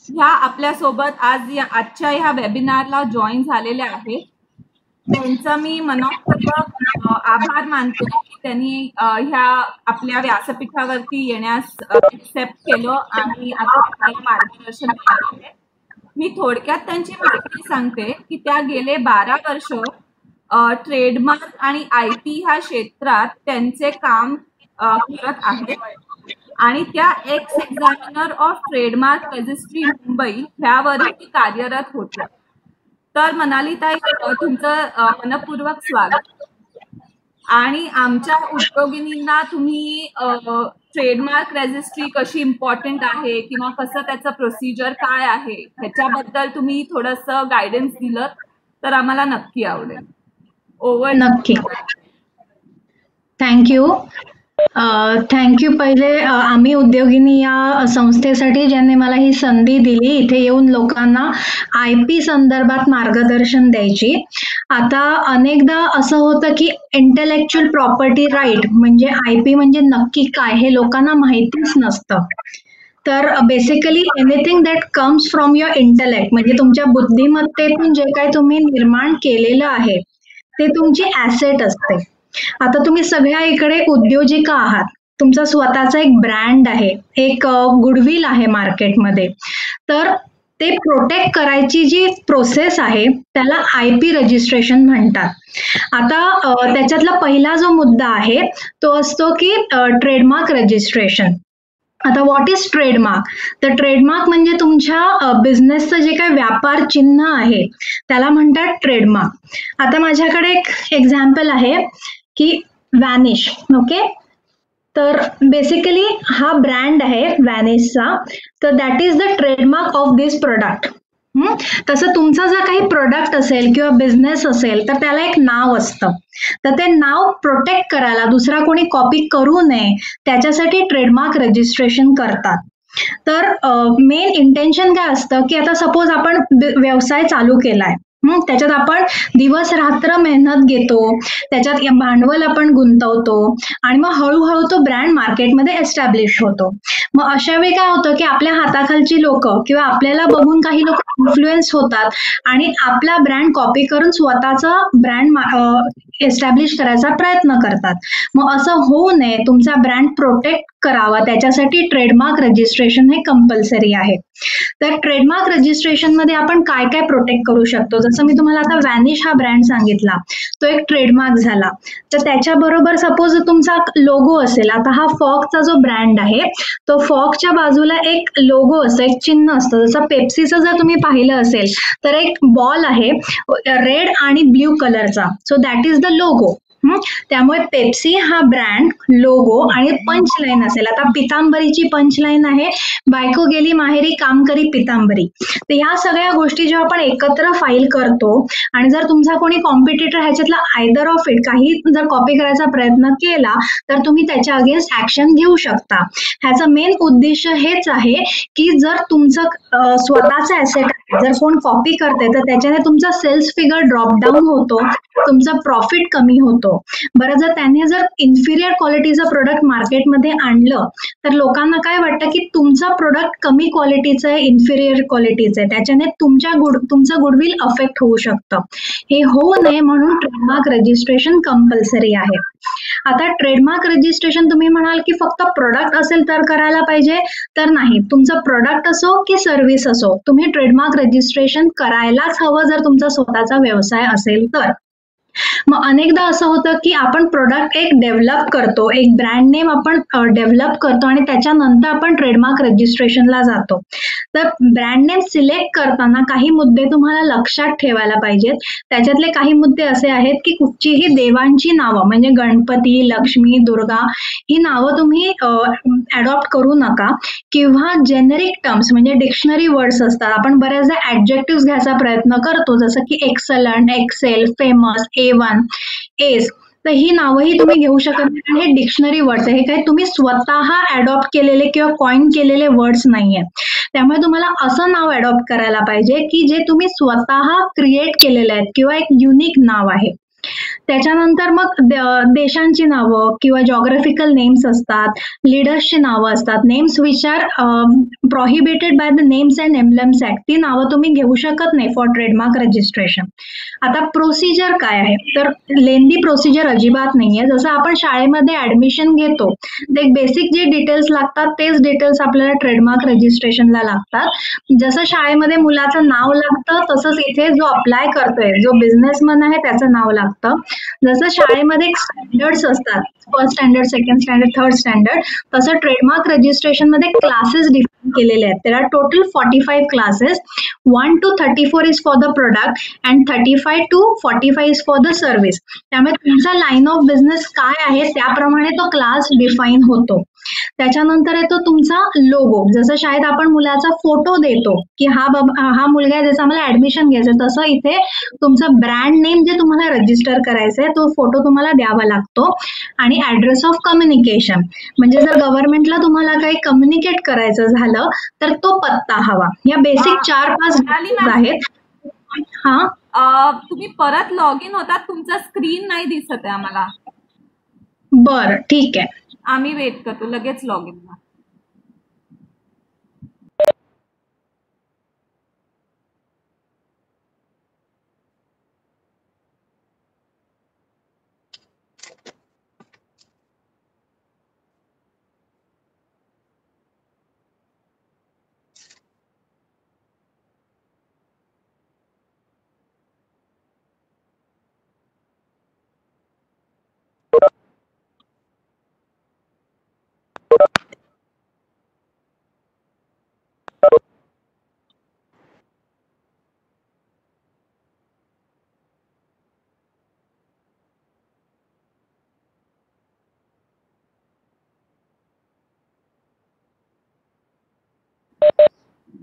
ह्या आपल्यासोबत आजच्या ह्या वेबिनारला जॉईन झालेल्या आहेत. त्यांचा मी मनपूर्वक आभार मानते की त्यांनी ह्या आपल्या व्यासपीठावरती येण्यास एक्सेप्ट केलं आणि आता आपल्याला मार्गदर्शन देणार आहे. मी थोडक्यात त्यांची माहिती सांगते की त्या गेले 12 वर्ष ट्रेडमार्क आणि IP ह्या क्षेत्रात त्यांचे काम करत आहेत आणि त्या ex examiner of trademark registry Mumbai ह्यावरही कार्यरत होत्या. तर मनाली ताई, तुमचं मनपूर्वक स्वागत. आणि आमच्या उद्योगिनींना तुम्ही ट्रेडमार्क रजिस्ट्री कशी इम्पॉर्टंट आहे किंवा कसं त्याचं प्रोसिजर काय आहे ह्याच्याबद्दल तुम्ही थोडंसं गायडन्स दिलं तर आम्हाला नक्की आवडेल. ओव्हर. नक्की. थँक्यू. थँक्यू. पहिले आम्ही उद्योगिनी या संस्थेसाठी ज्यांनी मला ही संधी दिली इथे येऊन लोकांना IP संदर्भात मार्गदर्शन द्यायची. आता अनेकदा असं होतं की इंटेलेक्च्युअल प्रॉपर्टी राईट म्हणजे IP म्हणजे नक्की काय हे लोकांना माहितीच नसतं. तर basically anything that comes from your intellect म्हणजे तुमच्या बुद्धिमत्तेतून जे काही तुम्ही निर्माण केलेलं आहे ते तुमची ॲसेट असते. आता तुम्ही सगळ्या इकडे उद्योजिका आहात, तुमचा स्वतःचा एक ब्रँड आहे, एक गुडविल आहे मार्केटमध्ये, तर ते प्रोटेक्ट करायची जी प्रोसेस आहे त्याला IP रजिस्ट्रेशन म्हणतात. आता त्याच्यातला पहिला जो मुद्दा आहे तो असतो की ट्रेडमार्क रजिस्ट्रेशन. आता व्हॉट इज ट्रेडमार्क? तर ट्रेडमार्क म्हणजे तुमच्या बिझनेसचं जे काही व्यापार चिन्ह आहे त्याला म्हणतात ट्रेडमार्क. आता माझ्याकडे एक एक्झाम्पल आहे की व्हॅनिश. ओके, तर बेसिकली हा ब्रँड आहे व्हॅनिशचा, तर that is the trademark of this product. तसं तुमचा जर काही प्रोडक्ट असेल किंवा बिझनेस असेल तर त्याला एक नाव असतं, तर ते नाव प्रोटेक्ट करायला दुसरा कोणी कॉपी करू नये त्याच्यासाठी ट्रेडमार्क रजिस्ट्रेशन करतात. तर मेन इंटेन्शन काय असतं की आता सपोज आपण व्यवसाय चालू केलाय, त्याच्यात आपण दिवस रात्र मेहनत घेतो, त्याच्यात भांडवल आपण गुंतवतो आणि मग हळूहळू तो ब्रँड मार्केटमध्ये एस्टॅब्लिश होतो. मग अशा वेळी काय होतं की आपल्या हाताखालची लोक किंवा आपल्याला बघून काही लोक इन्फ्लुएन्स होतात आणि आपला ब्रँड कॉपी करून स्वतःचा ब्रँड एस्टॅब्लिश करायचा प्रयत्न करतात. मग असं होऊ नये, तुमचा ब्रँड प्रोटेक्ट करावा त्याच्यासाठी ट्रेडमार्क रजिस्ट्रेशन हे कंपल्सरी आहे. तर ट्रेडमार्क रजिस्ट्रेशन मध्ये आपण काय काय प्रोटेक्ट करू शकतो, जसं मी तुम्हाला आता व्हॅनिश हा ब्रँड सांगितला, तो एक ट्रेडमार्क झाला. तर त्याच्याबरोबर सपोज तुमचा लोगो असेल, आता हा फॉकचा जो ब्रँड आहे तो फॉकच्या बाजूला एक लोगो असतो, एक चिन्ह असतं. जसं पेप्सीचं जर तुम्ही पाहिलं असेल तर एक बॉल आहे रेड आणि ब्ल्यू कलरचा, so that is the logo. त्यामुळे पेप्सी हा ब्रँड, लोगो आणि पंच लाईन असेल. आता पितांबरीची पंच लाईन आहे, बायको गेली माहेरी काम करी पितांबरी. तर ह्या सगळ्या गोष्टी जेव्हा आपण एकत्र फाईल करतो आणि जर तुमचा कोणी कॉम्पिटिटर ह्याच्यातला आयदर ऑफ इट काही जर कॉपी करायचा प्रयत्न केला तर तुम्ही त्याच्या अगेन्स्ट ऍक्शन घेऊ शकता. ह्याचं मेन उद्देश हेच आहे की जर तुमचं स्वतःचं ऍसेट जर कोण कॉपी करते तर त्याच्याने तुमचा सेल्स फिगर ड्रॉप डाऊन होतो, तुमचा प्रॉफिट कमी होतो. बरं, जर त्याने जर इन्फिरियर क्वालिटीचं प्रोडक्ट मार्केटमध्ये आणलं तर लोकांना काय वाटतं की तुमचं प्रोडक्ट कमी क्वालिटीचं आहे, इन्फिरियर क्वालिटीचं आहे, त्याच्याने तुमचं गुडविल अफेक्ट होऊ शकतं. हे होऊ नये म्हणून ट्रेडमार्क रजिस्ट्रेशन कंपल्सरी आहे. आता ट्रेडमार्क रजिस्ट्रेशन तुम्ही म्हणाल की फक्त प्रोडक्ट असेल तर करायला पाहिजे, तर नाही. तुमचं प्रोडक्ट असो की सर्व्हिस असो, तुम्ही ट्रेडमार्क रजिस्ट्रेशन करायलाच हवं जर तुमचा स्वतःचा व्यवसाय असेल तर. मग अनेकदा असं होतं की आपण प्रोडक्ट एक डेव्हलप करतो, एक ब्रँड नेम आपण डेव्हलप करतो आणि त्याच्यानंतर आपण ट्रेडमार्क रजिस्ट्रेशनला जातो. तर ब्रँड नेम सिलेक्ट करताना काही मुद्दे तुम्हाला लक्षात ठेवायला पाहिजेत. त्याच्यातले काही मुद्दे असे आहेत की कुठचीही देवांची नावं म्हणजे गणपती, लक्ष्मी, दुर्गा ही नावं तुम्ही अडॉप्ट करू नका, किंवा जेनेरिक टर्म्स म्हणजे डिक्शनरी वर्ड्स असतात, आपण बऱ्याचदा ऍडजेक्टिव्ह घ्यायचा प्रयत्न करतो, जसं की excellent, Excel, famous, A1, S, तर ही नावंही तुम्ही घेऊ शकत नाही. हे डिक्शनरी वर्ड्स आहे, हे काही तुम्ही स्वतः अडॉप्ट केलेले किंवा कॉइन केलेले वर्ड्स नाहीये. त्यामुळे तुम्हाला असं नाव अडॉप्ट करायला पाहिजे की जे तुम्ही स्वतः क्रिएट केलेलं आहे किंवा एक युनिक नाव आहे. त्याच्यानंतर मग देशांची नावं किंवा जॉग्राफिकल नेम्स असतात, लीडर्सची नावं असतात, names which are prohibited by the names and emblems act. ती नावं तुम्ही घेऊ शकत नाही फॉर ट्रेडमार्क रजिस्ट्रेशन. आता प्रोसिजर काय आहे, तर लेंदी प्रोसिजर अजिबात नाहीये. जसं आपण शाळेमध्ये ऍडमिशन घेतो, ते बेसिक जे डिटेल्स लागतात तेच डिटेल्स आपल्याला ट्रेडमार्क रजिस्ट्रेशनला लागतात. जसं शाळेमध्ये मुलाचं नाव लागतं तसंच इथे जो अप्लाय करतोय, जो बिझनेसमन आहे त्याचं नाव लागतं. जसं शाळेमध्ये स्टँडर्ड्स असतात, first standard, second standard, third standard, तसं ट्रेडमार्क रजिस्ट्रेशन मध्ये क्लासेस डिफाईन केलेले आहेत. There are total 45 classes. 1 to 34 is for the product and 35 to 45 is for the service. त्यामुळे तुमचा लाईन ऑफ बिझनेस काय आहे त्याप्रमाणे तो क्लास डिफाईन होतो. त्याच्यानंतर येतो तुमचा लोगो. जसं शाळेत आपण मुलाचा फोटो देतो की हा मुलगा आहे ज्याचं आम्हाला ऍडमिशन घ्यायचं, तसं इथे तुमचं ब्रँड नेम जे तुम्हाला रजिस्टर करायचंय तो फोटो तुम्हाला द्यावा लागतो. आणि ऍड्रेस ऑफ कम्युनिकेशन, म्हणजे जर गव्हर्नमेंटला तुम्हाला काही कम्युनिकेट करायचं झालं तर तो पत्ता हवा. या बेसिक 4-5 आहेत. हा, तुम्ही परत लॉग इन होतात, तुमचा स्क्रीन नाही दिसत आहे आम्हाला. बरं, ठीक आहे. आम्ही वेट करतो, लगेच log in.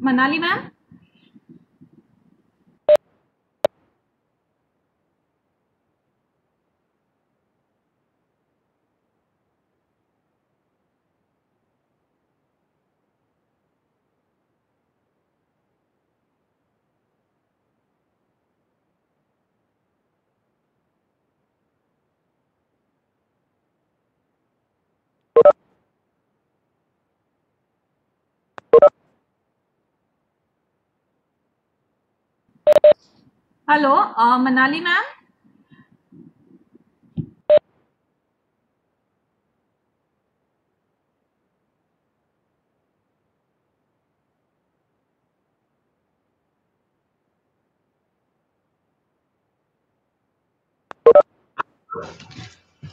Manali ma'am, hello Manali ma'am.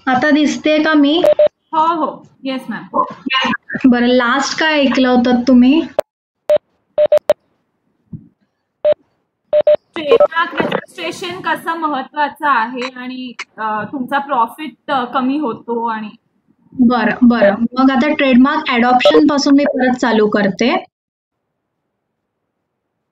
आता दिसते का मी? हो हो, येस मॅम. बरं, लास्ट काय ऐकलं होतं तुम्ही? ट्रेडमार्क रजिस्ट्रेशन कसं महत्वाचं आहे आणि तुमचा प्रॉफिट कमी होतो. आणि बरं बरं, मग आता ट्रेडमार्क अडॉप्शन पासून मी परत चालू करते.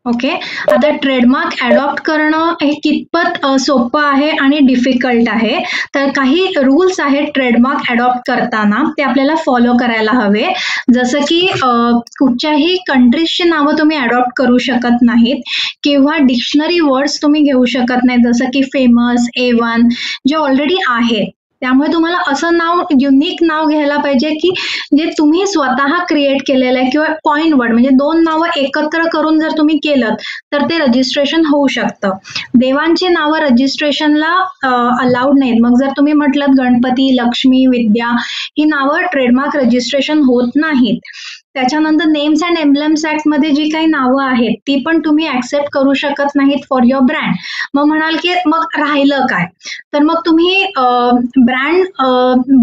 ओके, आता ट्रेडमार्क अडॉप्ट करणं हे कितपत सोपं आहे आणि डिफिकल्ट आहे. तर काही रूल्स आहेत ट्रेडमार्क अडॉप्ट करताना, ते आपल्याला फॉलो करायला हवे. जसं की कुठच्याही कंट्रीजची नावं तुम्ही अडॉप्ट करू शकत नाहीत किंवा डिक्शनरी वर्ड्स तुम्ही घेऊ शकत नाही, जसं की फेमस, A1 जे ऑलरेडी आहेत. त्यामुळे तुम्हाला असं नाव, युनिक नाव घ्यायला पाहिजे की जे तुम्ही स्वतः क्रिएट केलेलं आहे, किंवा पॉइंट वर्ड म्हणजे 2 नावं एकत्र करून जर तुम्ही केलं तर ते रजिस्ट्रेशन होऊ शकतं. देवांची नावं रजिस्ट्रेशनला अलाउड नाहीत. मग जर तुम्ही म्हटलं गणपती, लक्ष्मी, विद्या, ही नावं ट्रेडमार्क रजिस्ट्रेशन होत नाहीत. त्याच्यानंतर नेम्स अँड एम्ब्लेम्स ऍक्ट मध्ये जी काही नावं आहेत ती पण तुम्ही ऍक्सेप्ट करू शकत नाहीत फॉर युअर ब्रँड. मग म्हणाल की मग राहिलं काय, तर मग तुम्ही ब्रँड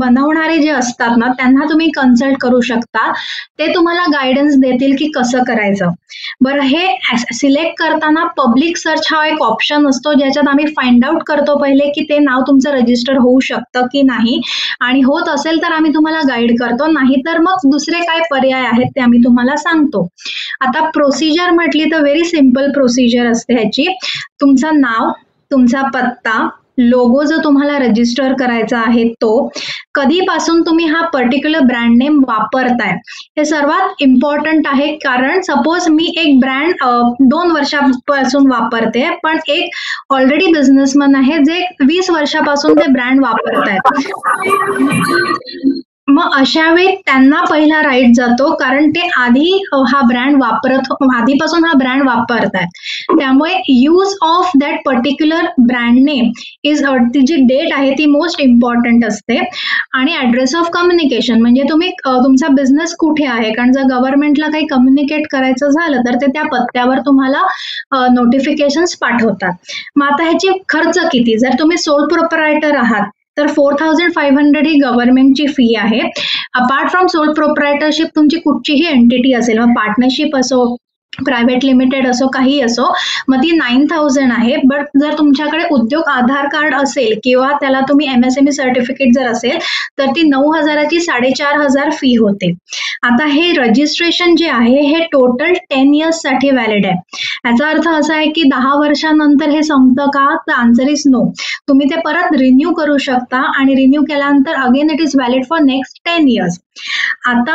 बनवणारे जे असतात ना त्यांना तुम्ही कन्सल्ट करू शकता. ते तुम्हाला गायडन्स देतील की कसं करायचं. बरं, हे सिलेक्ट करताना पब्लिक सर्च हा एक ऑप्शन असतो, ज्याच्यात आम्ही फाइंड आउट करतो पहिले की ते नाव तुमचं रजिस्टर होऊ शकतं की नाही, आणि होत असेल तर आम्ही तुम्हाला गाईड करतो, नाही तर मग दुसरे काय पर्याय आहेत ते आम्ही तुम्हाला सांगतो. आता प्रोसिजर म्हटली तर व्हेरी सिंपल प्रोसिजर असते ह्याची. तुमचं नाव, तुमचा पत्ता, लोगो जो तुम्हाला रजिस्टर करायचा आहे तो, कधीपासून तुम्ही हा पर्टिक्युलर ब्रँड नेम वापरताय हे सर्वात इम्पॉर्टंट आहे. कारण सपोज मी एक ब्रँड 2 वर्षापासून वापरते, पण एक ऑलरेडी बिझनेसमन आहे जे 20 वर्षापासून ते ब्रँड वापरतायत. मग अशा वेळी त्यांना पहिला राईट जातो, कारण ते हा ब्रँड आधीपासून हा ब्रँड वापरतायत. त्यामुळे use of that particular brand name is ती जी डेट आहे ती मोस्ट इम्पॉर्टंट असते. आणि ऍड्रेस ऑफ कम्युनिकेशन म्हणजे तुम्ही तुमचा बिझनेस कुठे आहे, कारण जर गव्हर्नमेंटला काही कम्युनिकेट करायचं झालं तर ते त्या पत्त्यावर तुम्हाला नोटिफिकेशन्स पाठवतात. मग आता ह्याची खर्च किती, जर तुम्ही सोल प्रोप्रायटर आहात तर 4,500 ही गव्हर्नमेंटची फी आहे. अपार्ट फ्रॉम सोल प्रोप्रायटरशिप तुमची कुठचीही एंटिटी असेल, मग पार्टनरशिप असो, प्रायव्हेट लिमिटेड असो, काही असो, मग ती 9,000 आहे. बट जर तुमच्याकडे उद्योग आधार कार्ड असेल किंवा त्याला तुम्ही MSME सर्टिफिकेट जर असेल तर ती 9,000ची 4,500 फी होते. आता हे रजिस्ट्रेशन जे आहे हे टोटल 10 years साठी व्हॅलिड आहे. याचा अर्थ असा आहे की 10 वर्षानंतर हे संपतं का, तर आन्सर इज नो. तुम्ही ते परत रिन्यू करू शकता आणि रिन्यू केल्यानंतर again it is valid for next 10 years. आता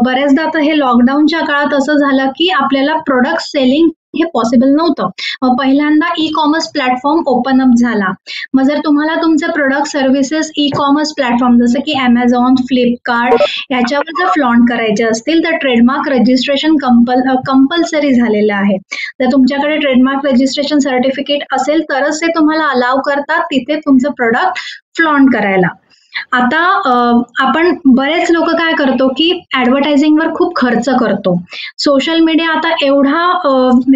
बऱ्याचदा आता हे लॉकडाऊनच्या काळात असं झालं की आपल्याला प्रोडक्ट सेलिंग हे पॉसिबल नव्हतं. पहिल्यांदा e commerce platform open up झाला. मग जर तुम्हाला तुमचे product services e commerce platform जसं की Amazon, फ्लिपकार्ट याच्यावर जर फ्लॉन्ट करायचे असतील तर ट्रेडमार्क रजिस्ट्रेशन कंपल्सरी झालेलं आहे. जर तुमच्याकडे ट्रेडमार्क रजिस्ट्रेशन सर्टिफिकेट असेल तरच ते तुम्हाला अलाव करतात तिथे तुमचं प्रोडक्ट फ्लॉन्ट करायला. आता आपण बरेच लोक काय करतो की ऍडव्हर्टायझिंगवर खूप खर्च करतो. सोशल मीडिया आता एवढा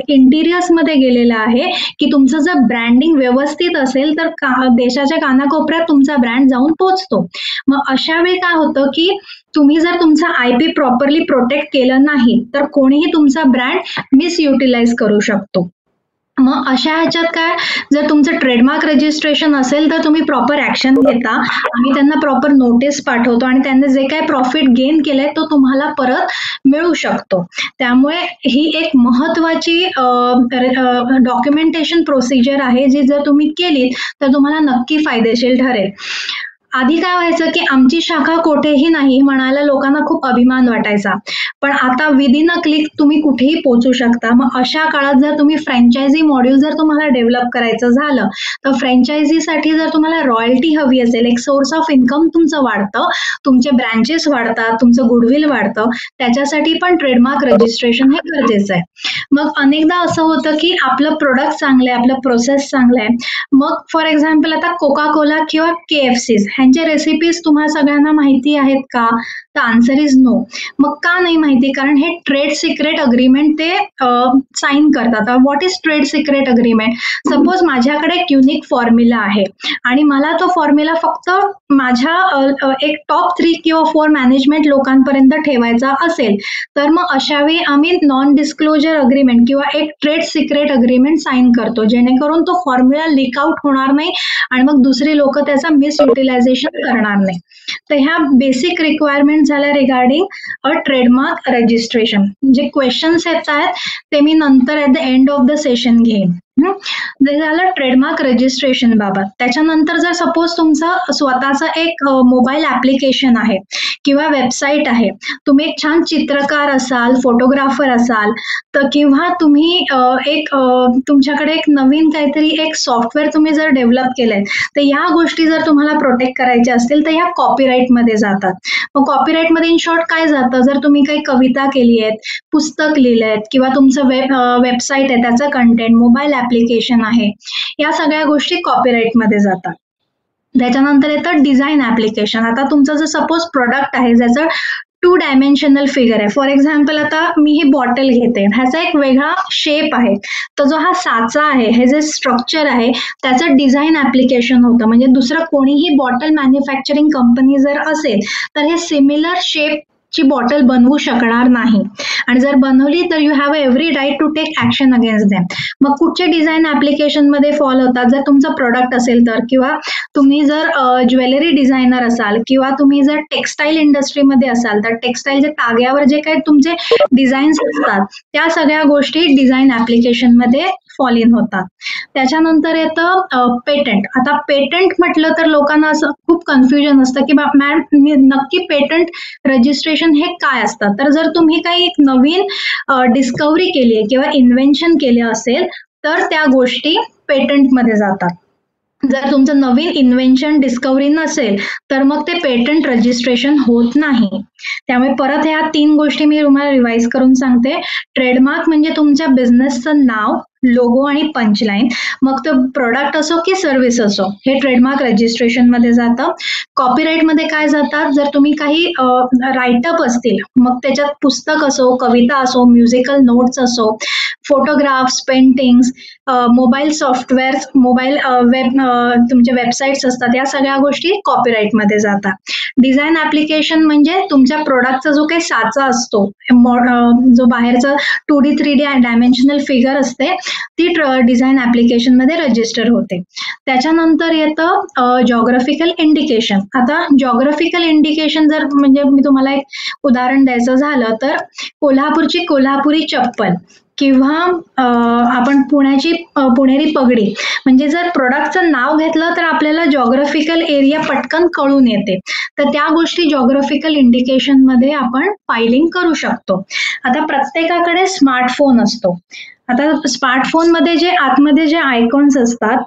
इंटिरियर्स मध्ये गेलेला आहे की तुमचं जर ब्रँडिंग व्यवस्थित असेल तर देशाच्या कानाकोपऱ्यात तुमचा ब्रँड जाऊन पोहोचतो. मग अशा वेळी काय होतं की तुम्ही जर तुमचा IP प्रॉपरली प्रोटेक्ट केलं नाही तर कोणीही तुमचा ब्रँड मिसयुटिलाइज करू शकतो. मग अशा ह्याच्यात काय, जर तुमचं ट्रेडमार्क रजिस्ट्रेशन असेल तर तुम्ही प्रॉपर ऍक्शन घेता आणि त्यांना प्रॉपर नोटीस पाठवतो आणि त्यांनी जे काय प्रॉफिट गेन केलंय तो तुम्हाला परत मिळू शकतो. त्यामुळे ही एक महत्वाची डॉक्युमेंटेशन प्रोसिजर आहे जी जर तुम्ही केलीत तर तुम्हाला नक्की फायदेशीर ठरेल. आधी काय व्हायचं की आमची शाखा कोठेही नाही म्हणायला लोकांना खूप अभिमान वाटायचा, पण आता विदिन अ क्लिक तुम्ही कुठेही पोहोचू शकता. मग अशा काळात जर तुम्ही फ्रँचायझी मॉड्यूल जर तुम्हाला डेव्हलप करायचं झालं तर फ्रँचायझीसाठी जर तुम्हाला रॉयल्टी हवी असेल, एक सोर्स ऑफ इन्कम तुमचं वाढतं, तुमचे ब्रँचेस वाढतात, तुमचं गुडविल वाढतं, त्याच्यासाठी पण ट्रेडमार्क रजिस्ट्रेशन हे गरजेचं आहे. मग अनेकदा असं होतं की आपलं प्रोडक्ट चांगलं आहे, आपलं प्रोसेस चांगलं आहे. मग फॉर एक्झाम्पल आता कोका कोला किंवा KFC ह्यांच्या रेसिपीज तुम्हाला सगळ्यांना माहिती आहेत का, तर आन्सर इज नो. मग का नाही माहिती, कारण हे ट्रेड सिक्रेट अग्रीमेंट ते साईन करतात. What is trade secret agreement, suppose माझ्याकडे एक युनिक फॉर्म्युला आहे आणि मला तो फॉर्म्युला फक्त माझ्या एक टॉप 3 किंवा 4 मॅनेजमेंट लोकांपर्यंत ठेवायचा असेल तर मग अशा वेळी आम्ही नॉन डिस्क्लोजर अग्रीमेंट किंवा एक ट्रेड सिक्रेट अग्रीमेंट साईन करतो, जेणेकरून तो फॉर्म्युला लीक आउट होणार नाही आणि मग दुसरी लोक त्याचा मिसयुटिलायझेशन करणार नाही. तर ह्या बेसिक रिक्वायरमेंट झाल्या रिगार्डिंग अ ट्रेडमार्क रजिस्ट्रेशन. जे क्वेश्चन्स येत आहेत ते मी नंतर at the end of the session घेईन. जे झालं ट्रेडमार्क रजिस्ट्रेशन बाबत. त्याच्यानंतर जर सपोज तुमचं स्वतःचं एक मोबाईल ऍप्लिकेशन आहे किंवा वेबसाईट आहे, तुम्ही एक छान चित्रकार असाल, फोटोग्राफर असाल, तर किंवा तुम्ही तुमच्याकडे एक नवीन काहीतरी एक सॉफ्टवेअर तुम्ही जर डेव्हलप केलंय तर या गोष्टी जर तुम्हाला प्रोटेक्ट करायच्या असतील तर या कॉपीराईट मध्ये जातात. मग कॉपीराईट मध्ये इन शॉर्ट काय जातं, जर तुम्ही काही कविता केली आहेत, पुस्तक लिहिलंय किंवा तुमचं वेबसाईट आहे त्याचं कंटेंट, मोबाईल ऍप्लिकेशन आहे, या सगळ्या गोष्टी कॉपीराईट मध्ये जातात. त्याच्यानंतर येतं डिझाईन ऍप्लिकेशन. आता तुमचं जर सपोज प्रोडक्ट आहे ज्याचं 2 डायमेन्शनल फिगर आहे, फॉर एक्झाम्पल आता मी ही बॉटल घेते, ह्याचा एक वेगळा शेप आहे, तर जो हा साचा आहे, हे जे स्ट्रक्चर आहे त्याचं डिझाईन ऍप्लिकेशन होतं. म्हणजे दुसरं कोणीही बॉटल मॅन्युफॅक्चरिंग कंपनी जर असेल तर हे सिमिलर शेप ची बॉटल बनवू शकणार नाही आणि जर बनवली तर you have every right to take action against them. मग कुठचे डिझाईन ऍप्लिकेशन मध्ये फॉल होतात, जर तुमचं प्रोडक्ट असेल तर, किंवा तुम्ही जर ज्वेलरी डिझायनर असाल किंवा तुम्ही जर टेक्सटाईल इंडस्ट्रीमध्ये असाल तर टेक्सटाईलच्या ताग्यावर जे काही तुमचे डिझाईन्स असतात त्या सगळ्या गोष्टी डिझाईन ऍप्लिकेशन मध्ये फॉल इन होतात. त्याच्यानंतर येतं पेटंट. आता पेटंट म्हटलं तर लोकांना असं खूप कन्फ्युजन असतं की मॅम नक्की पेटंट रजिस्ट्रेशन हे काय असतं. तर जर तुम्ही काही नवीन डिस्कवरी केली आहे किंवा इन्व्हेन्शन केले असेल तर त्या गोष्टी पेटंटमध्ये जातात. जर तुमचं नवीन इन्व्हेन्शन डिस्कवरी नसेल तर मग ते पेटंट रजिस्ट्रेशन होत नाही. त्यामुळे परत ह्या 3 गोष्टी मी तुम्हाला रिवाइज करून सांगते. ट्रेडमार्क म्हणजे तुमच्या बिझनेसचं नाव, लोगो आणि पंचलाईन, मग तो प्रोडक्ट असो की सर्व्हिस असो, हे ट्रेडमार्क रजिस्ट्रेशन मध्ये जातं. कॉपीराईट मध्ये काय जातात, जर तुम्ही काही राईटअप असतील, मग त्याच्यात पुस्तक असो, कविता असो, म्युझिकल नोट्स असो, photographs, paintings, mobile software, mobile web, तुमचे वेबसाईट्स असतात, या सगळ्या गोष्टी कॉपीराईट मध्ये जातात. डिझाईन ऍप्लिकेशन म्हणजे तुमच्या प्रोडक्टचा जो काही साचा असतो, जो बाहेरचा 2D 3D डायमेन्शनल फिगर असते, ती डिझाईन ऍप्लिकेशन मध्ये रजिस्टर होते. त्याच्यानंतर येतं जॉग्राफिकल इंडिकेशन. आता जॉग्राफिकल इंडिकेशन जर म्हणजे मी तुम्हाला एक उदाहरण द्यायचं झालं तर कोल्हापूरची कोल्हापुरी चप्पल किंवा आपण पुण्याची पुणेरी पगडी, म्हणजे जर प्रोडक्टचं नाव घेतलं तर आपल्याला जॉग्राफिकल एरिया पटकन कळून येते. तर त्या गोष्टी जॉग्राफिकल इंडिकेशन मध्ये आपण फायलिंग करू शकतो. आता प्रत्येकाकडे स्मार्टफोन असतो. आता स्मार्टफोन मध्ये जे आतमध्ये जे आयकॉन्स असतात,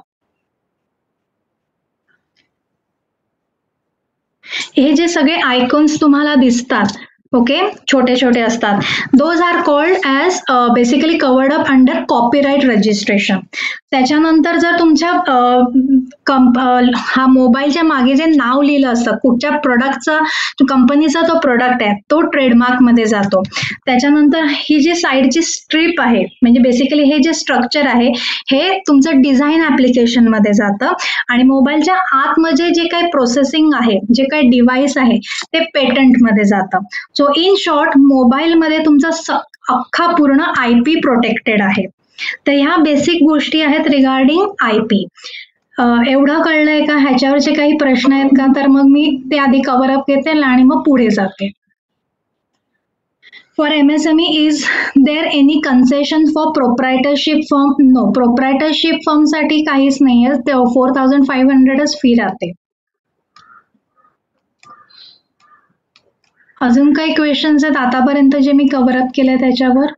हे जे सगळे आयकॉन्स तुम्हाला दिसतात, ओके, छोटे छोटे असतात, those are called as basically covered up under copyright registration. त्याच्यानंतर जर तुमच्या हा मोबाईलच्या मागे जे नाव लिहिलं असतं, कुठच्या प्रोडक्टचा, कंपनीचा तो प्रोडक्ट आहे, तो ट्रेडमार्क मध्ये जातो. त्याच्यानंतर ही जी साईडची स्ट्रीप आहे, म्हणजे बेसिकली हे जे स्ट्रक्चर आहे, हे तुमचं डिझाईन ऍप्लिकेशन मध्ये जातं. आणि मोबाईलच्या आतमध्ये जे काही प्रोसेसिंग आहे, जे काही डिव्हाइस आहे, ते पेटंट मध्ये जातं. सो इन शॉर्ट, मोबाईल मध्ये तुमचा अख्खा पूर्ण IP प्रोटेक्टेड आहे. तर ह्या बेसिक गोष्टी आहेत रिगार्डिंग IP. एवढं कळलंय का? ह्याच्यावरचे काही प्रश्न आहेत का? तर मग मी ते आधी कव्हर अप घेते आणि मग पुढे जाते. For MSME, is there any concession for proprietorship firm? No, proprietorship firm साठी काहीच नाहीये. 4500च फी राहते. अजून काही क्वेश्चन्स आहेत आतापर्यंत जे मी कव्हर अप केले त्याच्यावर?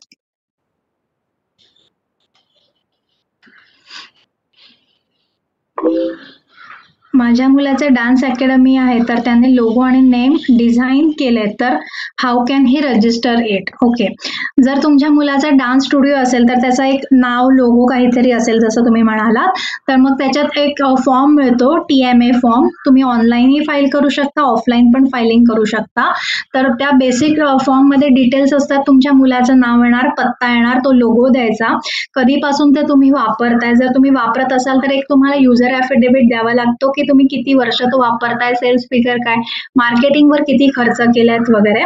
माझ्या मुलाचे डान्स अकॅडमी आहे, तर त्याने लोगो आणि नेम डिझाईन केले, तर how can he register it? Okay, जर तुमच्या मुलाचा डान्स स्टुडिओ असेल तर त्याचा एक नाव, लोगो काहीतरी असेल, जसं तुम्ही म्हणालात, तर मग त्याच्यात एक फॉर्म मिळतो, TMA फॉर्म. तुम्ही ऑनलाईनही फाईल करू शकता, ऑफलाईन पण फायलिंग करू शकता. तर त्या बेसिक फॉर्म मध्ये डिटेल्स असतात, तुमच्या मुलाचं नाव येणार, पत्ता येणार, तो लोगो द्यायचा, कधीपासून ते तुम्ही वापरताय. जर तुम्ही वापरत असाल तर एक तुम्हाला युजर ॲफिडेव्हिट द्यावा लागतो की तुम्ही किती वर्ष तो वापरताय, सेल्स फिगर काय, मार्केटिंगवर किती खर्च केलात वगैरे.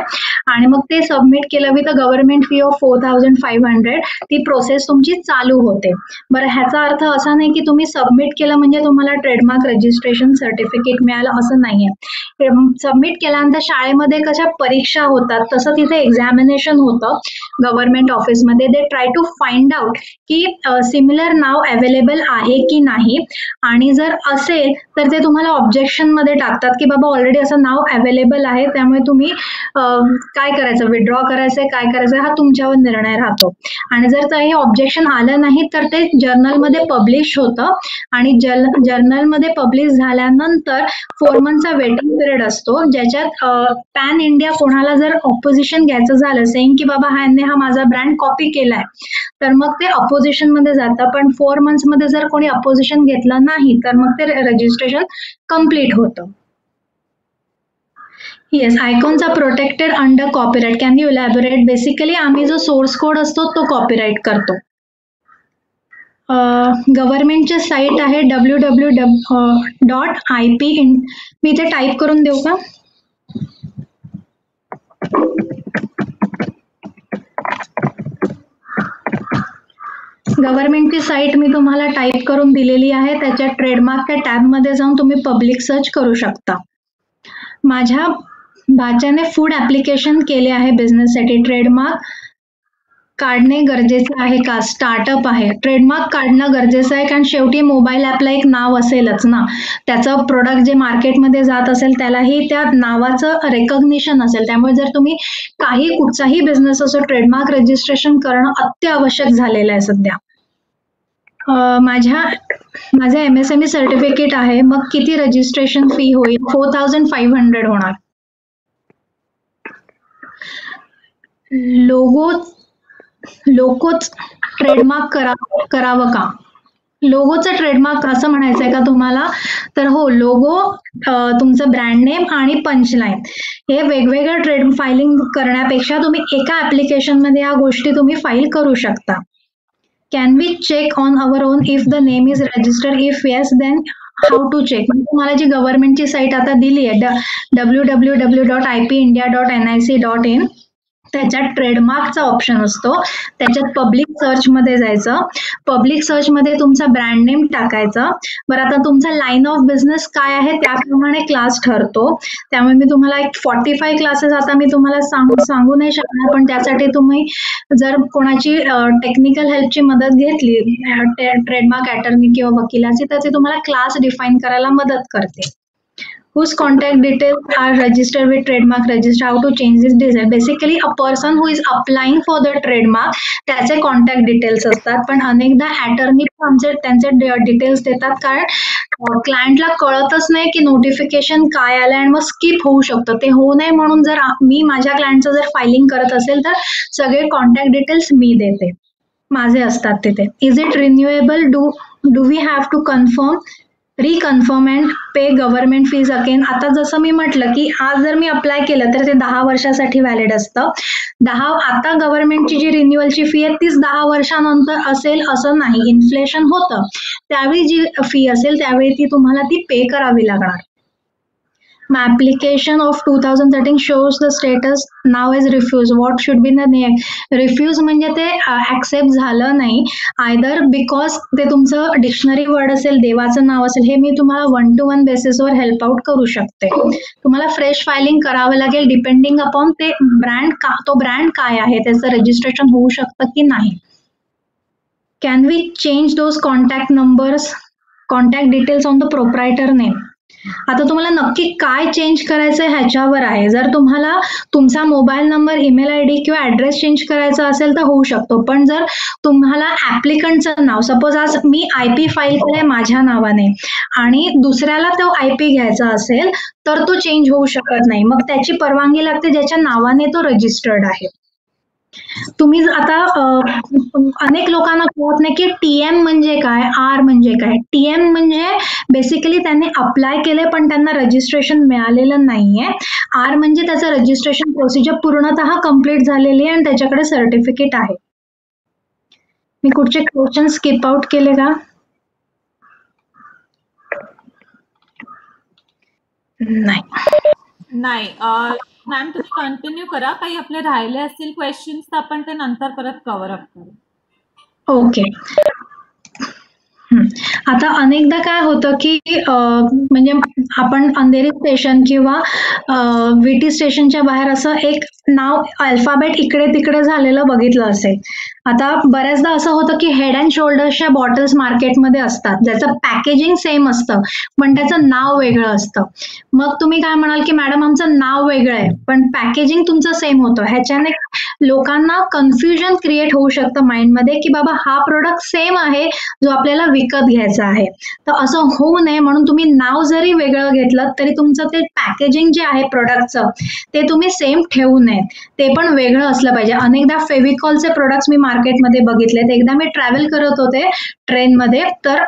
आणि मग ते सबमिट केलं with a government fee of 4500. ती प्रोसेस तुमची चालू होते. बरं, ह्याचा अर्थ असा नाही की तुम्ही सबमिट केलं म्हणजे तुम्हाला ट्रेडमार्क रजिस्ट्रेशन सर्टिफिकेट मिळालं, असं नाहीये. सबमिट केल्यानंतर शाळेमध्ये कशा परीक्षा होतात तसं तिथे एक्झामिनेशन होतं गव्हर्नमेंट ऑफिसमध्ये. They try to find out की सिमिलर नाव अवेलेबल आहे की नाही, आणि जर असेल तर ते तुम्हाला ऑब्जेक्शन मध्ये टाकतात की बाबा ऑलरेडी असं नाव अवेलेबल आहे, त्यामुळे तुम्ही काय करायचं, विड्रॉ करायचंय, काय करायचं, हा तुमच्यावर निर्णय राहतो. आणि जर हे ऑब्जेक्शन आलं नाही तर ते जर्नलमध्ये पब्लिश होतं, आणि जर्नलमध्ये पब्लिश झाल्यानंतर 4 मंथचा वेटिंग पिरियड असतो, ज्याच्यात पॅन इंडिया कोणाला जर ऑपोजिशन घ्यायचं झालं, सेइंग की बाबा हा माझा ब्रँड कॉपी केलाय, तर मग ते अपोजिशन मध्ये जातं. पण 4 मंथ्स मध्ये जर कोणी अपोजिशन घेतलं नाही तर मग ते रजिस्ट्रेशन कम्प्लीट होतं. Yes, icons are protected under copyright. Can you elaborate? Basically आम्ही जो सोर्स कोड असतो तो कॉपीराईट करतो. गव्हर्नमेंटचे साईट आहे www.ip. मी इथे टाईप करून देऊ का? गव्हर्नमेंटची साईट मी तुम्हाला टाईप करून दिलेली आहे. त्याच्या ट्रेडमार्कच्या टॅबमध्ये जाऊन तुम्ही पब्लिक सर्च करू शकता. माझ्या भाच्याने फूड ऍप्लिकेशन केले आहे बिझनेससाठी. ट्रेडमार्क काढणे गरजेचे आहे का? स्टार्टअप आहे, ट्रेडमार्क काढणं गरजेचं आहे, कारण शेवटी मोबाईल ॲपला एक नाव असेलच ना. त्याचं प्रोडक्ट जे मार्केटमध्ये जात असेल त्यालाही त्या नावाचं रेकॉग्निशन असेल. त्यामुळे जर तुम्ही कुठचाही बिझनेस असो, ट्रेडमार्क रजिस्ट्रेशन करणं अत्यावश्यक झालेलं आहे सध्या. माझं MSME सर्टिफिकेट आहे, मग किती रजिस्ट्रेशन फी होईल? 4500 होणार. लोगोच ट्रेडमार्क करावं का? लोगोचं ट्रेडमार्क असं म्हणायचंय का तुम्हाला? तर हो, लोगो, तुमचं ब्रँड नेम आणि पंचलाईन हे वेगवेगळं ट्रेड फायलिंग करण्यापेक्षा तुम्ही एका ऍप्लिकेशनमध्ये या गोष्टी तुम्ही फाईल करू शकता. Can we check on our own if the name is registered? If yes, then how to check? म्हणजे तुम्हाला जी गव्हर्नमेंटची साईट आता दिली आहे www.ipindia.nic.in, त्याच्यात ट्रेडमार्कचा ऑप्शन असतो. त्याच्यात पब्लिक सर्च मध्ये जायचं. पब्लिक सर्च मध्ये तुमचा ब्रँड नेम टाकायचा. बरं, आता तुमचा लाईन ऑफ बिझनेस काय आहे त्याप्रमाणे क्लास ठरतो. त्यामुळे मी तुम्हाला एक 45 क्लासेस आता मी तुम्हाला सांगू नाही शकणार, पण त्यासाठी तुम्ही जर कोणाची टेक्निकल हेल्पची मदत घेतली, ट्रेडमार्क अटर्नी किंवा वकिलाची, तर ते तुम्हाला क्लास डिफाईन करायला मदत करते. Whose contact details are registered with trademark register? How to change this detail? Basically, a person who is applying for the trademark, त्याचे कॉन्टॅक्ट डिटेल्स असतात. पण अनेकदा अटर्नी त्यांचे डिटेल्स देतात, कारण क्लायंटला कळतच नाही की नोटिफिकेशन काय आलं आणि मग स्किप होऊ शकतं. ते होऊ नये म्हणून जर मी माझ्या क्लायंटचं जर फायलिंग करत असेल तर सगळे कॉन्टॅक्ट डिटेल्स मी देते, माझे असतात तिथे. Is it renewable? Do we have to reconfirm and pay government fees again? आता जसं मी म्हटलं की आज जर मी अप्लाय केलं तर ते 10 वर्षासाठी व्हॅलिड असतं. आता गव्हर्नमेंटची जी रिन्युअलची फी आहे तीच 10 वर्षानंतर असेल असं नाही. इन्फ्लेशन होतं, त्यावेळी जी फी असेल त्यावेळी तुम्हाला ती पे करावी लागणार. My application of 2013 shows the status now as refused. What should be the name? Refuse म्हणजे ते ऍक्सेप्ट झालं नाही, आयदर बिकॉज ते तुमचं डिक्शनरी वर्ड असेल, देवाचं नाव असेल. हे मी तुम्हाला 1-to-1 बेसिसवर हेल्प आउट करू शकते. तुम्हाला फ्रेश फायलिंग करावं लागेल डिपेंडिंग अपॉन ते तो ब्रँड काय आहे, त्याचं रजिस्ट्रेशन होऊ शकतं की नाही. Can we change those contact details on the proprietor name? आता तुम्हाला नक्की काय चेंज करायचं ह्याच्यावर आहे. जर तुम्हाला तुमचा मोबाईल नंबर, ईमेल ID किंवा ऍड्रेस चेंज करायचा असेल तर होऊ शकतो. पण जर तुम्हाला ऍप्लिकंटचं नाव, सपोज आज मी IP फाईल केलंय माझ्या नावाने आणि दुसऱ्याला तो IP घ्यायचा असेल तर तो चेंज होऊ शकत नाही. मग त्याची परवानगी लागते ज्याच्या नावाने तो रजिस्टर्ड आहे. तुम्ही आता अनेक लोकांना कळत नाही की TM म्हणजे काय, R म्हणजे काय. TM म्हणजे बेसिकली त्यांनी अप्लाय केले पण त्यांना रजिस्ट्रेशन मिळालेलं नाहीये. R म्हणजे त्याचं रजिस्ट्रेशन प्रोसिजर पूर्णतः कम्प्लीट झालेली आहे आणि त्याच्याकडे सर्टिफिकेट आहे. मी कुठचे क्वेश्चन स्किप आउट केले का? नाही. मॅम तुम्ही कंटिन्यू करा. काही आपले राहिले असतील क्वेश्चन्स तर आपण ते नंतर परत कव्हर अप करू. ओके. आता अनेकदा काय होतं की म्हणजे आपण अंधेरी स्टेशन किंवा VT स्टेशनच्या बाहेर असं एक नाव अल्फाबेट इकडे तिकडे झालेलं बघितलं असेल. आता बऱ्याचदा असं होतं की हेड अँड शोल्डर्सच्या बॉटल्स मार्केटमध्ये असतात, ज्याचं पॅकेजिंग सेम असतं पण त्याचं नाव वेगळं असतं. मग तुम्ही काय म्हणाल की मॅडम आमचं नाव वेगळं आहे पण पॅकेजिंग तुमचं सेम होतं. ह्याच्याने लोकांना कन्फ्युजन क्रिएट होऊ शकतं माइंडमध्ये की बाबा हा प्रोडक्ट सेम आहे जो आपल्याला विकत घ्यायचा आहे. तर असं होऊ नये म्हणून तुम्ही नाव जरी वेगळं घेतलं तरी तुमचं ते पॅकेजिंग जे आहे प्रोडक्टचं ते तुम्ही सेम ठेवू नये, ते पण वेगळं असलं पाहिजे. अनेकदा फेविकॉलचे प्रोडक्ट्स मी मार्केटमध्ये बघितलेत. एकदा मी ट्रॅव्हल करत होते ट्रेनमध्ये, तर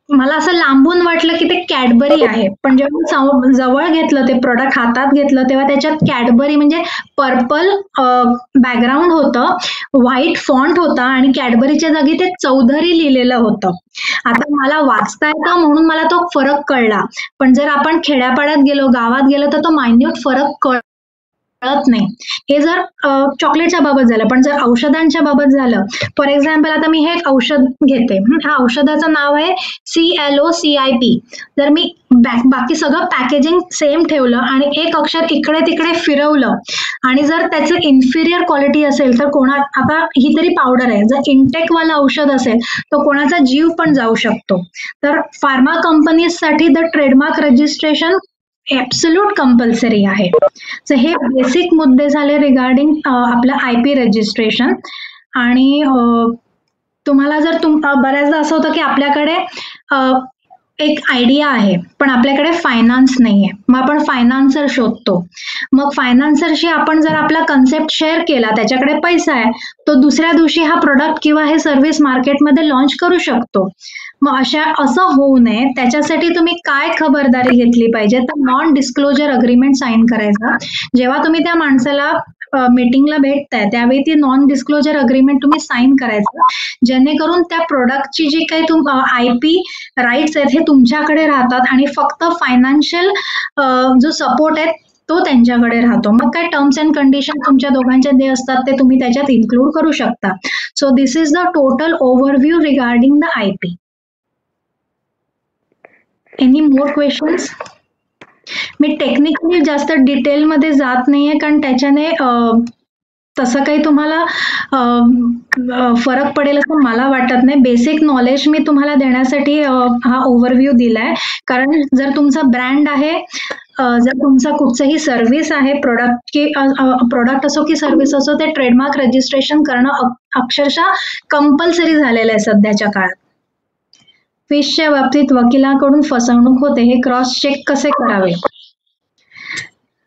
मला असं लांबून वाटलं की ते कॅडबरी आहे, पण जेव्हा जवळ घेतलं ते प्रोडक्ट हातात घेतलं तेव्हा त्याच्यात कॅडबरी म्हणजे पर्पल बॅकग्राऊंड होतं, व्हाईट फॉन्ट होता आणि कॅडबरीच्या जागी ते चौधरी लिहिलेलं होतं. आता मला वाचता येतं म्हणून मला तो फरक कळला, पण जर आपण खेड्यापाड्यात गेलो, गावात गेलो तर तो मायन्यूट फरक कळत नाही. हे जर चॉकलेटच्या बाबत झालं, पण जर औषधांच्या बाबत झालं, फॉर एक्झाम्पल आता मी हे औषध घेते, ह्या औषधाचं नाव आहे CLOCIP. जर मी बाकी सगळं पॅकेजिंग सेम ठेवलं आणि एक अक्षर इकडे तिकडे फिरवलं आणि जर त्याचं इन्फिरियर क्वालिटी असेल तर आता ही तरी पावडर आहे, जर इंटेकवाला औषध असेल तर कोणाचा जीव पण जाऊ शकतो. तर फार्मा कंपनीजसाठी the trademark registration absolute compulsory आहे. सो हे बेसिक मुद्दे झाले रिगार्डिंग आपलं IP रजिस्ट्रेशन. आणि तुम्हाला जर बऱ्याचदा असं होतं की आपल्याकडे एक आयडिया आहे पण आपल्याकडे फायनान्स नाहीये, मग आपण फायनान्सर शोधतो. मग फायनान्सरशी आपण जर आपला कन्सेप्ट शेअर केला, त्याच्याकडे पैसा आहे, तो दुसऱ्या दिवशी हा प्रोडक्ट किंवा हे सर्व्हिस मार्केटमध्ये लॉन्च करू शकतो. मग असं होऊ नये त्याच्यासाठी तुम्ही काय खबरदारी घेतली पाहिजे, तर नॉन डिस्क्लोजर अग्रीमेंट साईन करायचा. जेव्हा तुम्ही त्या माणसाला मीटिंगला भेटताय त्यावेळी ती नॉन डिस्क्लोजर अग्रीमेंट तुम्ही साईन करायचं, जेणेकरून त्या प्रोडक्टची जी काही IP राईट्स आहेत हे तुमच्याकडे राहतात आणि फक्त फायनान्शियल जो सपोर्ट आहे तो त्यांच्याकडे राहतो. मग काय टर्म्स अँड कंडिशन तुमच्या दोघांचे जे असतात ते तुम्ही त्याच्यात इन्क्लूड करू शकता. So this is the total overview regarding the IP. Any more questions? Me technically जास्त डिटेलमध्ये जात नाहीये कारण त्याच्याने तसं काही तुम्हाला फरक पडेल असं मला वाटत नाही. बेसिक नॉलेज मी तुम्हाला देण्यासाठी हा ओव्हरव्ह्यू दिलाय. कारण जर तुमचा ब्रँड आहे, जर तुमचा कुठचंही सर्व्हिस आहे, प्रोडक्ट असो की सर्व्हिस असो, ते ट्रेडमार्क रजिस्ट्रेशन करणं अक्षरशः कंपल्सरी झालेलं आहे सध्याच्या काळात. फिशच्या बाबतीत वकिलांकडून फसवणूक होते, हे क्रॉस चेक कसे करावे?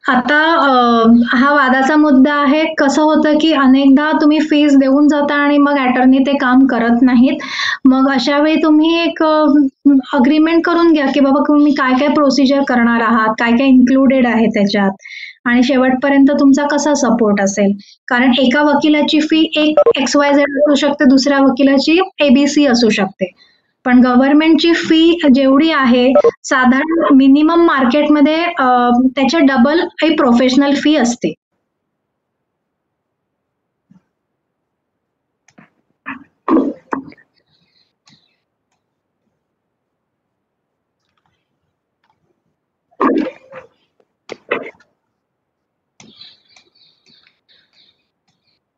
आता हा वादाचा मुद्दा आहे. कसं होतं की अनेकदा तुम्ही फीस देऊन जाता आणि मग अटर्नी ते काम करत नाहीत. मग अशा वेळी तुम्ही एक अग्रीमेंट करून घ्या की बाबा तुम्ही काय काय प्रोसिजर करणार आहात, काय काय इन्क्लुडेड आहे त्याच्यात, आणि शेवटपर्यंत तुमचा कसा सपोर्ट असेल. कारण एका वकिलाची फी एक XYZ असू शकते, दुसऱ्या वकिलाची ABC असू शकते. पण गव्हर्नमेंटची फी जेवढी आहे साधारण मिनिमम मार्केटमध्ये त्याच्या डबल काही प्रोफेशनल फी असते.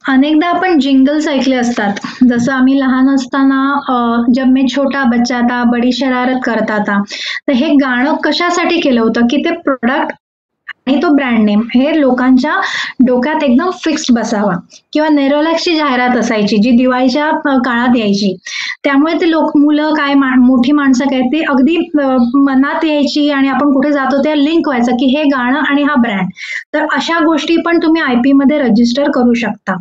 अनेकदा आपण जिंगल्स ऐकले असतात. जसं आम्ही लहान असताना जब मैं छोटा बच्चा था बडी शरारत करता था, तर हे गाणं कशासाठी केलं होतं की ते प्रोडक्ट आणि तो ब्रँड नेम हे लोकांच्या डोक्यात एकदम फिक्स्ड बसावा. किंवा नेरोलॅक्सची जाहिरात असायची जी दिवाळीच्या काळात यायची, त्यामुळे ते मुलं काय मोठी माणसं काय ते अगदी मनात यायची आणि आपण कुठे जातो त्या लिंक व्हायचं की हे गाणं आणि हा ब्रँड. तर अशा गोष्टी पण तुम्ही IP मध्ये रजिस्टर करू शकता.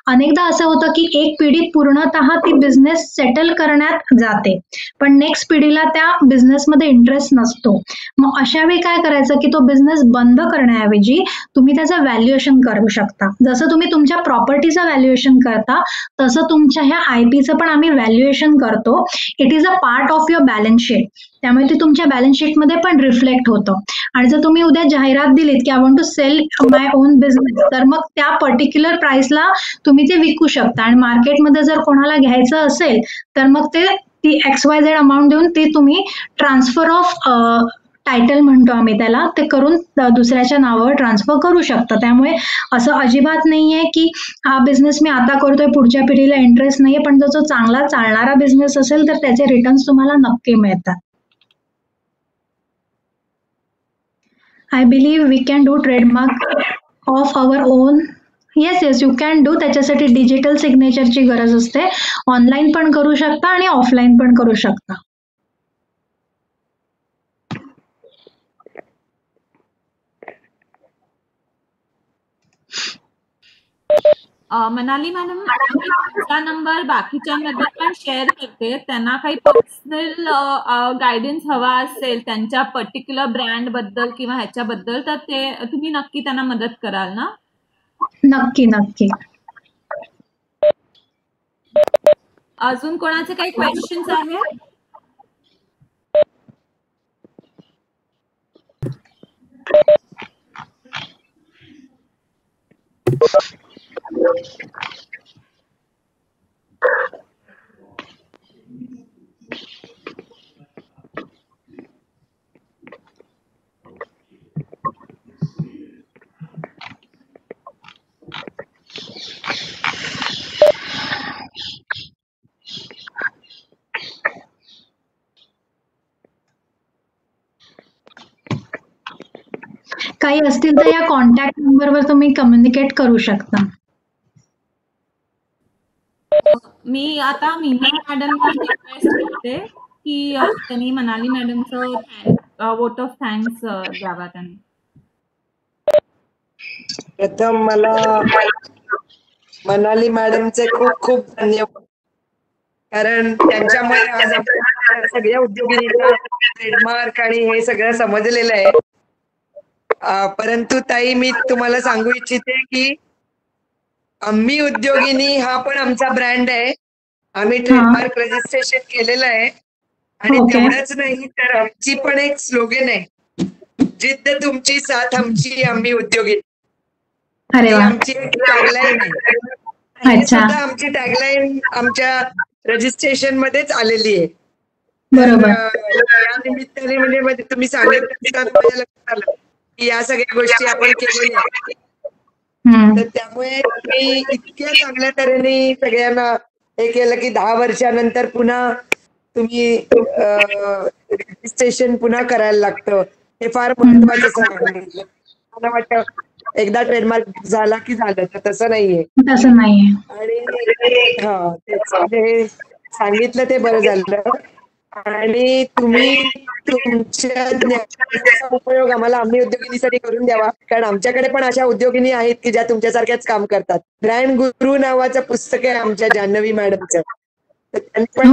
अनेकदा असं होतं की एक पिढी पूर्णतः ती बिझनेस सेटल करण्यात जाते पण नेक्स्ट पिढीला त्या बिझनेसमध्ये इंटरेस्ट नसतो. मग अशा वेळी काय करायचं की तो बिझनेस बंद करण्याऐवजी तुम्ही त्याचं व्हॅल्युएशन करू शकता. जसं तुम्ही तुमच्या प्रॉपर्टीचं व्हॅल्युएशन करता तसं तुमच्या ह्या IPचं पण आम्ही व्हॅल्युएशन करतो. It is a part of your balance sheet, त्यामुळे ते तुमच्या बॅलन्स शीटमध्ये पण रिफ्लेक्ट होतं. आणि जर तुम्ही उद्या जाहिरात दिलीत की I want to sell my own business, तर मग त्या पर्टिक्युलर प्राइसला तुम्ही ते विकू शकता. आणि मार्केटमध्ये जर कोणाला घ्यायचं असेल तर मग ती XYZ अमाऊंट देऊन ते तुम्ही ट्रान्सफर ऑफ टायटल म्हणतो आम्ही त्याला, ते करून दुसऱ्याच्या नावावर ट्रान्सफर करू शकता. त्यामुळे असं अजिबात नाहीये की हा बिझनेस मी आता करतोय पुढच्या पिढीला इंटरेस्ट नाहीये, पण जो चांगला चालणारा बिझनेस असेल तर त्याचे रिटर्न्स तुम्हाला नक्की मिळतात. I believe we can do trademark of our own. Yes you can do. त्याच्यासाठी डिजिटल सिग्नेचरची गरज असते. ऑनलाईन पण करू शकता आणि ऑफलाईन पण करू शकता. मनाली मॅडम, तुमचा नंबर बाकीच्यांमध्ये पण शेअर करते. त्यांना काही पर्सनल गायडन्स हवा असेल त्यांच्या पर्टिक्युलर ब्रँड बद्दल किंवा ह्याच्याबद्दल, तर ते तुम्ही नक्की त्यांना मदत कराल ना? नक्की नक्की. अजून कोणाचे काही क्वेश्चन्स आहेत? काही असतील तर या कॉन्टॅक्ट नंबरवर तुम्ही कम्युनिकेट करू शकता. मी आता मीना मॅडमला रिक्वेस्ट करते की त्यांनी मनाली मॅडमचं वोट ऑफ थँक्स द्यावा त्यांनी. प्रथम मला मनाली मॅडमचे खूप खूप धन्यवाद, कारण त्यांच्यामुळे आज आपल्या सगळ्या उद्योगिनींना ट्रेडमार्क आणि हे सगळं समजलेलं आहे. परंतु ताई, मी तुम्हाला सांगू इच्छिते की आम्ही उद्योगिनी हा पण आमचा ब्रँड आहे. आम्ही ट्रेडमार्क रजिस्ट्रेशन केलेलं आहे आणि तेवढंच नाही तर आमची पण एक स्लोगन आहे, जिद्द तुमची साथ आमची, आम्ही उद्योगिनी. अरे वा. आमची एक टॅगलाईन आहे. ही सुद्धा आमची टॅगलाईन आमच्या रजिस्ट्रेशन मध्येच आलेली आहे. बरोबर. या निमित्ताने म्हणजे तुम्ही सांगितलं माझ्या लक्षात आलं की या सगळ्या गोष्टी आपण केलेल्या आहेत. तर त्यामुळे मी इतक्या चांगल्या तऱ्हेने सगळ्यांना हे केलं की 10 वर्षानंतर पुन्हा तुम्ही रजिस्ट्रेशन पुन्हा करायला लागतं, हे फार महत्वाचं सांगितलं. मला वाटतं एकदा ट्रेडमार्क झाला की झालं, तर तसं नाहीये. तसं नाहीये. आणि हा तेच हे सांगितलं ते बरं झालं. आणि तुम्ही तुमच्या ज्ञानाचा उपयोग आम्हाला आम्ही उद्योगिनीसाठी करून द्यावा, कारण आमच्याकडे पण अशा उद्योगिनी आहेत की ज्या तुमच्यासारख्याच काम करतात. ब्रँड गुरु नावाचं पुस्तक आहे आमच्या जान्हवी मॅडमचं, तर त्यांनी पण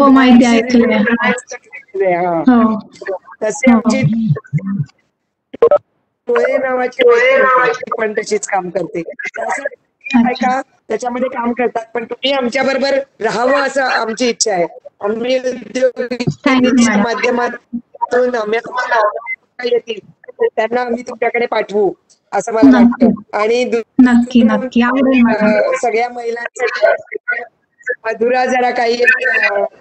तसे आमची टोळे नावाची व्यक्ती पण तशीच काम करते. का त्याच्यामध्ये काम करतात, पण तुम्ही आमच्या बरोबर राहावं असं आमची इच्छा आहे. आम्ही उद्योगिनीच्या माध्यमातून येतील त्यांना आम्ही तुमच्याकडे पाठवू असं मला वाटतं. आणि नक्की नक्की सगळ्या महिलांसाठी मधुरा जरा काही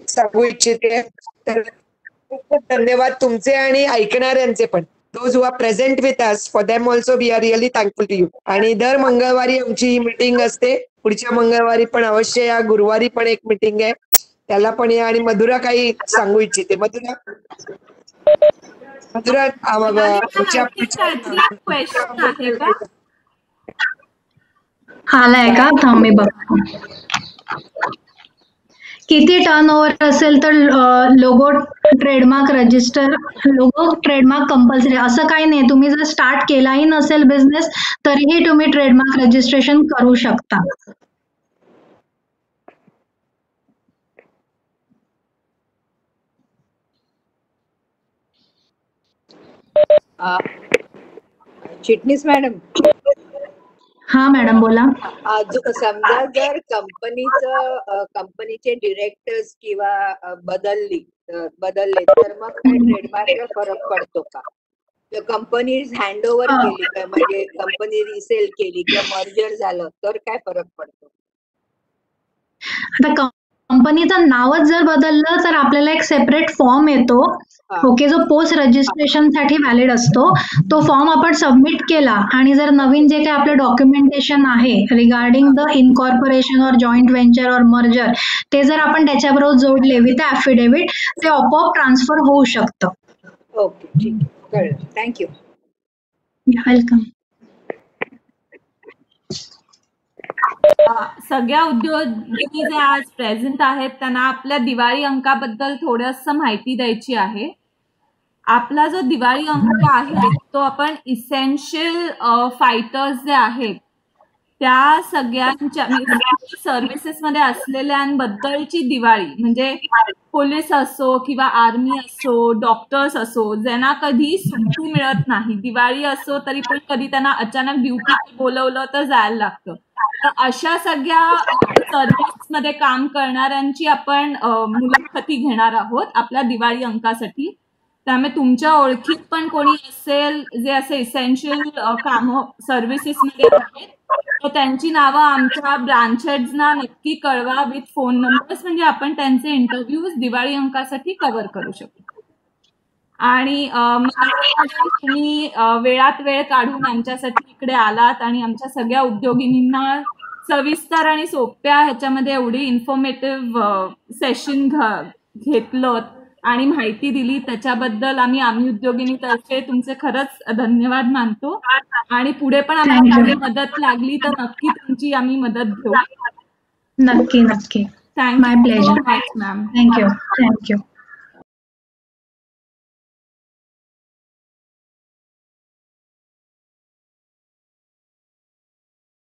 सांगू इच्छिते. तर खूप खूप धन्यवाद तुमचे आणि ऐकणाऱ्यांचे पण. Those who are present with us, for them also we are really thankful to you. आणि दर मंगळवारी आमची ही मीटिंग असते. पुढच्या मंगळवारी पण अवश्य या, गुरुवारी पण एक मीटिंग आहे, त्याला पण या. आणि मधुरा काही सांगू इच्छिते. मधुरा क्वेश्चन आहे का? आलाय का? थांब मी बघतो. किती टर्नओव्हर असेल तर लोगो ट्रेडमार्क कंपल्सरी असं काही नाही. तुम्ही जर स्टार्ट केलाही नसेल बिझनेस तरीही तुम्ही ट्रेडमार्क रजिस्ट्रेशन करू शकता. चिटणीस मॅडम. हा मॅडम बोला. समजा जर कंपनीचे डिरेक्टर्स किंवा बदलले तर मग काय ट्रेडमार्कला फरक पडतो का? कंपनी हँड ओव्हर केली का, म्हणजे कंपनी रिसेल केली किंवा मर्जर झालं तर काय फरक पडतो? आता कंपनीचं नावच जर बदललं तर आपल्याला एक सेपरेट फॉर्म येतो, ओके, जो पोस्ट रजिस्ट्रेशन साठी व्हॅलिड असतो. तो फॉर्म आपण सबमिट केला आणि जर नवीन जे काही आपलं डॉक्युमेंटेशन आहे रिगार्डिंग द इनकॉर्पोरेशन और जॉईंट व्हेंचर और मर्जर, ते जर आपण त्याच्याबरोबर जोडले विथ ॲफिडेव्हिट, ते आपोआप ट्रान्सफर होऊ शकतं. ओके, ठीक आहे, कळलं. थँक्यू. वेलकम. सगळ्या उद्योगिनी जे आज प्रेझेंट आहेत त्यांना आपल्या दिवाळी अंकाबद्दल थोडंसं माहिती द्यायची आहे. आपला जो दिवाळी अंक आहे तो आपण इसेन्शियल फायटर्स जे आहेत त्या सगळ्यांच्या सर्व्हिसेस मध्ये असलेल्यांबद्दलची दिवाळी, म्हणजे पोलीस असो किंवा आर्मी असो, डॉक्टर्स असो, ज्यांना कधी सुट्टी मिळत नाही, दिवाळी असो तरी पण कधी त्यांना अचानक ड्युटी बोलवलं तर जायला लागतं, तर अशा सगळ्या सर्व्हिस मध्ये काम करणाऱ्यांची आपण मुलाखती घेणार आहोत आपल्या दिवाळी अंकासाठी. त्यामुळे तुमच्या ओळखीत पण कोणी असेल जे असे इसेन्शियल काम सर्व्हिसेस मध्ये आहेत तर त्यांची नावं आमच्या ब्रांच हेड्सना नक्की कळवा विथ फोन नंबर्स, म्हणजे आपण त्यांचे इंटरव्ह्यूज दिवाळी अंकासाठी कव्हर करू शकतो. आणि तुम्ही वेळात वेळ काढून आमच्यासाठी इकडे आलात आणि आमच्या सगळ्या उद्योगिनींना सविस्तर आणि सोप्या ह्याच्यामध्ये एवढी इन्फॉर्मेटिव्ह सेशन घेतलं आणि माहिती दिली त्याच्याबद्दल आम्ही उद्योगिनीतर्फे तुमचे खरंच धन्यवाद मानतो. आणि पुढे पण आम्हाला Thank you. काही मदत लागली तर नक्की तुमची आम्ही मदत घेऊ. नक्की नक्की. Thank you My so pleasure. Much ma'am. Thank you.